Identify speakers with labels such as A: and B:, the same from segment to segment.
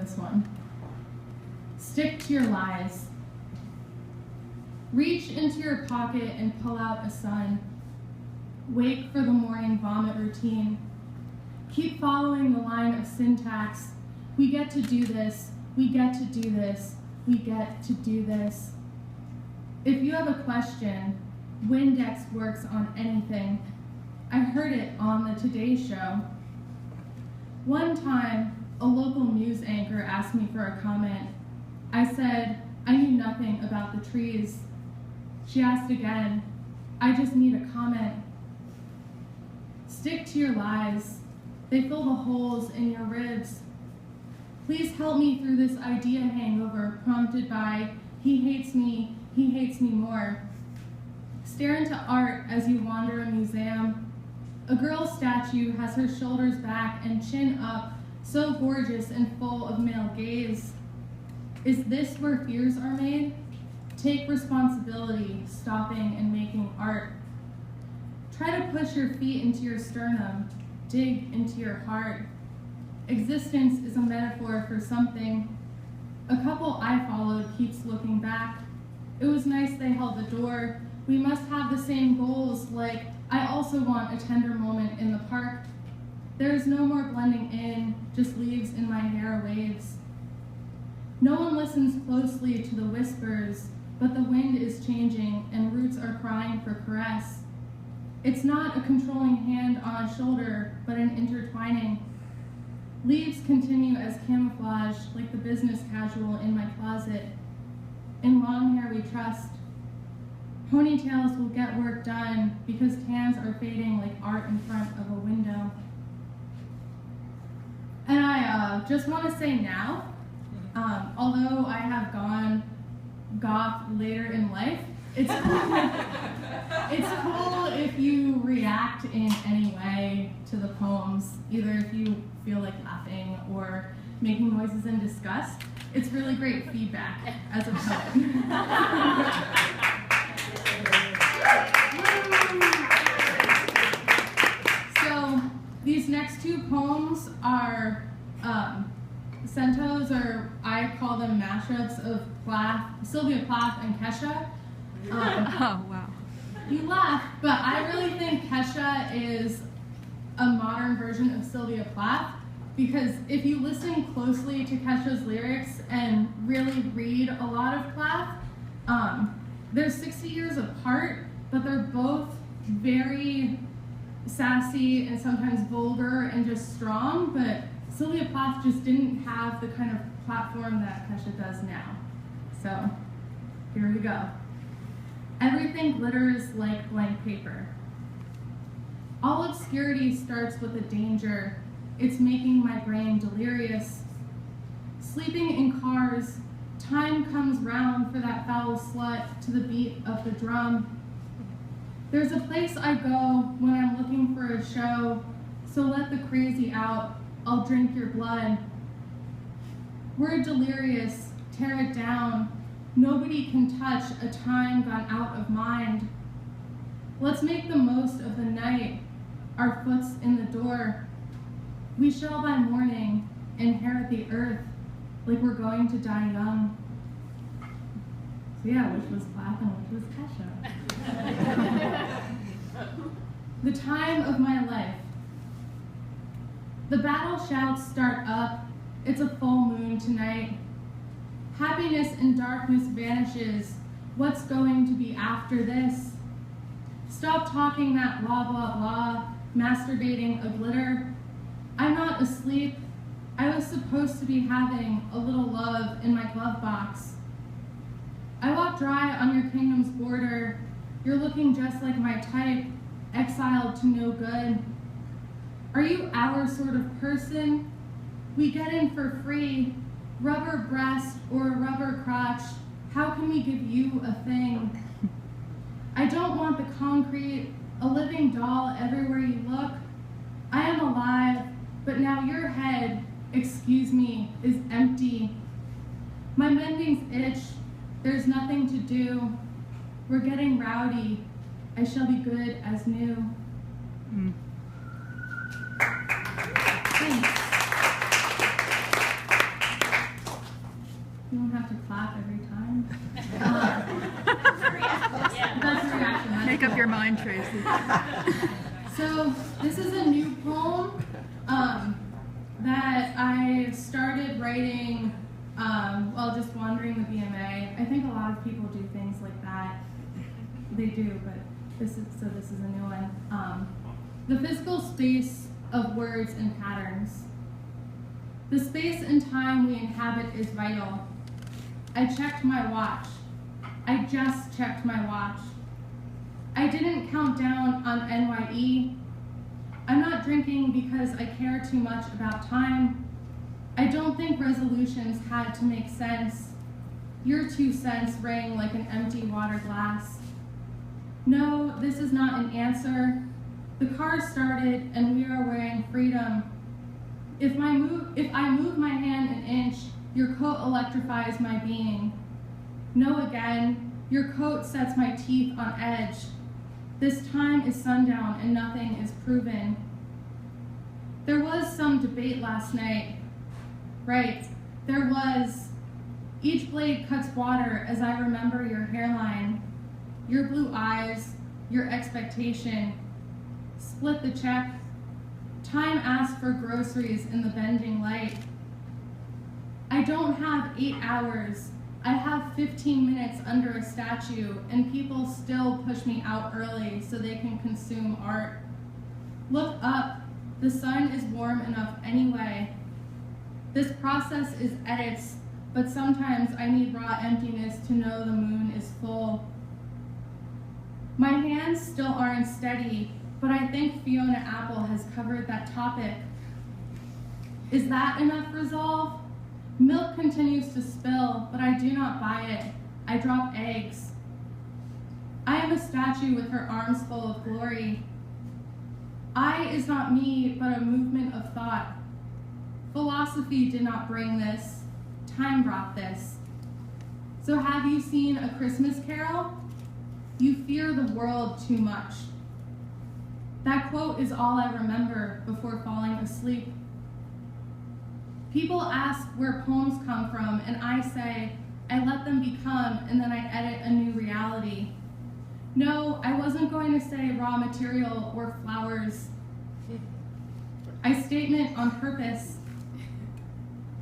A: this one. Stick to your lies. Reach into your pocket and pull out a sun. Wake for the morning vomit routine. Keep following the line of syntax. We get to do this. We get to do this. We get to do this. If you have a question, Windex works on anything. I heard it on the Today Show. One time, a local news anchor asked me for a comment. I said, I knew nothing about the trees. She asked again, I just need a comment. Stick to your lies. They fill the holes in your ribs. Please help me through this idea hangover prompted by, he hates me more. Stare into art as you wander a museum. A girl's statue has her shoulders back and chin up, so gorgeous and full of male gaze. Is this where fears are made? Take responsibility, stopping and making art. Try to push your feet into your sternum, dig into your heart. Existence is a metaphor for something. A couple I followed keeps looking back. It was nice they held the door. We must have the same goals, like I also want a tender moment in the park. There is no more blending in, just leaves in my hair waves. No one listens closely to the whispers, but the wind is changing and roots are crying for caress. It's not a controlling hand on a shoulder, but an intertwining. Leaves continue as camouflage, like the business casual in my closet. In long hair we trust. Ponytails will get work done because tans are fading like art in front of a window. And I just want to say now, although I have gone goth later in life, it's cool if you react in any way to the poems, either if you feel like laughing or making noises in disgust. It's really great feedback as a poet. So these next two poems are centos, or I call them mashups of Sylvia Plath and Kesha.
B: Oh, wow.
A: You laugh, but I really think Kesha is a modern version of Sylvia Plath, because if you listen closely to Kesha's lyrics and really read a lot of Plath, they're 60 years apart, but they're both very sassy and sometimes vulgar and just strong, but Sylvia Plath just didn't have the kind of platform that Kesha does now. So, here we go. Everything glitters like blank paper. All obscurity starts with a danger. It's making my brain delirious. Sleeping in cars, time comes round for that foul slut to the beat of the drum. There's a place I go when I'm looking for a show, so let the crazy out, I'll drink your blood. We're delirious, tear it down. Nobody can touch a time gone out of mind. Let's make the most of the night, our foot's in the door. We shall by morning inherit the earth like we're going to die young. So yeah, which was Plath and which was Kesha. The time of my life. The battle shouts start up. It's a full moon tonight. Happiness in darkness vanishes. What's going to be after this? Stop talking that blah, blah, blah, masturbating a glitter. I'm not asleep. I was supposed to be having a little love in my glove box. I walk dry on your kingdom's border. You're looking just like my type, exiled to no good. Are you our sort of person? We get in for free. Rubber breast or a rubber crotch, how can we give you a thing? I don't want the concrete, a living doll everywhere you look. I am alive, but now your head, excuse me, is empty. My mending's itch, there's nothing to do. We're getting rowdy, I shall be good as new. Thanks. You don't have to clap every time. That's a reaction.
B: Make up your mind, Tracy.
A: So this is a new poem that I started writing while just wandering the BMA. I think a lot of people do things like that. They do, but this is a new one. The physical space of words and patterns. The space and time we inhabit is vital. I checked my watch. I just checked my watch. I didn't count down on NYE. I'm not drinking because I care too much about time. I don't think resolutions had to make sense. Your 2 cents rang like an empty water glass. No, this is not an answer. The car started and we are wearing freedom. If I move my hand an inch, your coat electrifies my being. No again, your coat sets my teeth on edge. This time is sundown and nothing is proven. There was some debate last night. Right, there was. Each blade cuts water as I remember your hairline, your blue eyes, your expectation. Split the check. Time asked for groceries in the bending light. I don't have 8 hours. I have 15 minutes under a statue, and people still push me out early so they can consume art. Look up. The sun is warm enough anyway. This process is edits, but sometimes I need raw emptiness to know the moon is full. My hands still aren't steady, but I think Fiona Apple has covered that topic. Is that enough resolve? Milk continues to spill, but I do not buy it. I drop eggs. I am a statue with her arms full of glory. I is not me, but a movement of thought. Philosophy did not bring this. Time brought this. So have you seen A Christmas Carol? You fear the world too much. That quote is all I remember before falling asleep. People ask where poems come from, and I say, I let them become, and then I edit a new reality. No, I wasn't going to say raw material or flowers. I statement on purpose.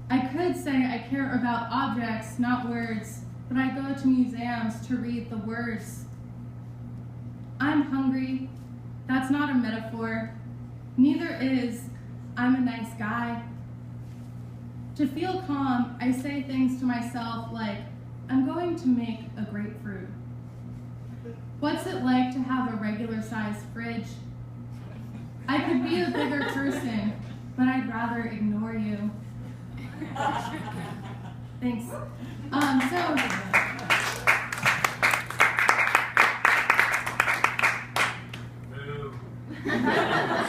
A: I could say I care about objects, not words, but I go to museums to read the words. I'm hungry. That's not a metaphor. Neither is I'm a nice guy. To feel calm, I say things to myself like, I'm going to make a grapefruit. What's it like to have a regular-sized fridge? I could be a bigger person, but I'd rather ignore you. Thanks.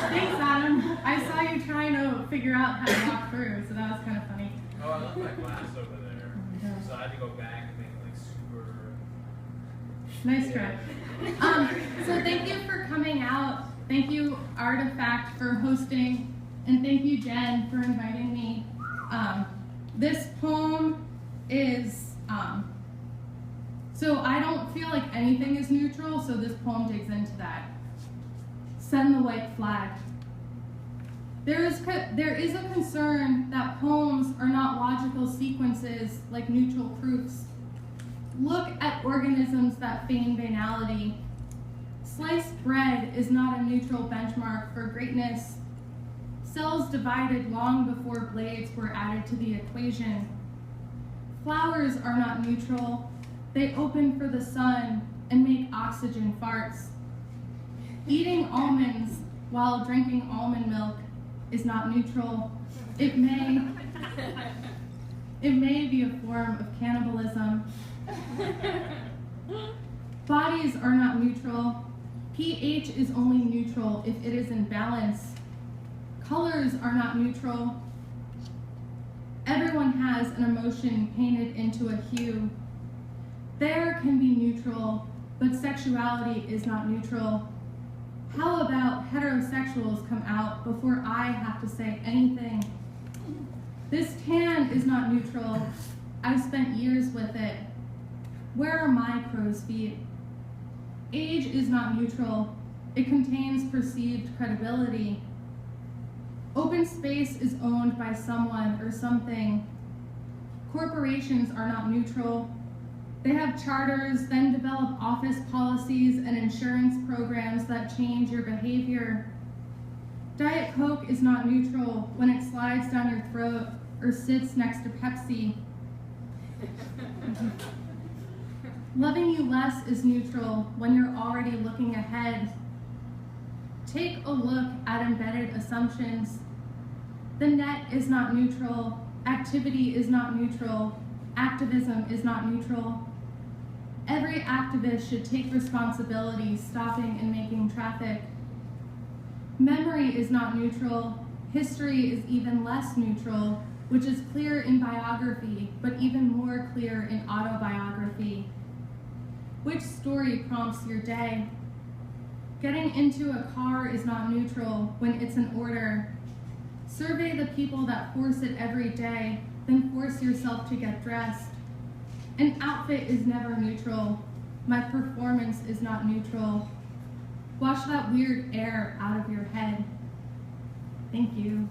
A: Thanks, Adam. I saw you trying to figure out how to walk through, so that was kind of funny.
C: Oh, I left my glass over there. So I had to go back and make it like super...
A: Nice try. So thank you for coming out. Thank you, Artifact, for hosting. And thank you, Jen, for inviting me. This poem is, so I don't feel like anything is neutral, so this poem digs into that. Send the white flag. There is a concern that poems are not logical sequences like neutral proofs. Look at organisms that feign banality. Sliced bread is not a neutral benchmark for greatness. Cells divided long before blades were added to the equation. Flowers are not neutral. They open for the sun and make oxygen farts. Eating almonds while drinking almond milk is not neutral. It may be a form of cannibalism. Bodies are not neutral. pH is only neutral if it is in balance. Colors are not neutral. Everyone has an emotion painted into a hue. There can be neutral, but sexuality is not neutral. How about heterosexuals come out before I have to say anything? This tan is not neutral. I've spent years with it. Where are my crow's feet? Age is not neutral. It contains perceived credibility. Open space is owned by someone or something. Corporations are not neutral. They have charters, then develop office policies and insurance programs that change your behavior. Diet Coke is not neutral when it slides down your throat or sits next to Pepsi. Loving you less is neutral when you're already looking ahead. Take a look at embedded assumptions. The net is not neutral. Activity is not neutral. Activism is not neutral. Every activist should take responsibility stopping and making traffic. Memory is not neutral. History is even less neutral, which is clear in biography, but even more clear in autobiography. Which story prompts your day? Getting into a car is not neutral when it's an order. Survey the people that force it every day, then force yourself to get dressed. An outfit is never neutral. My performance is not neutral. Wash that weird air out of your head. Thank you.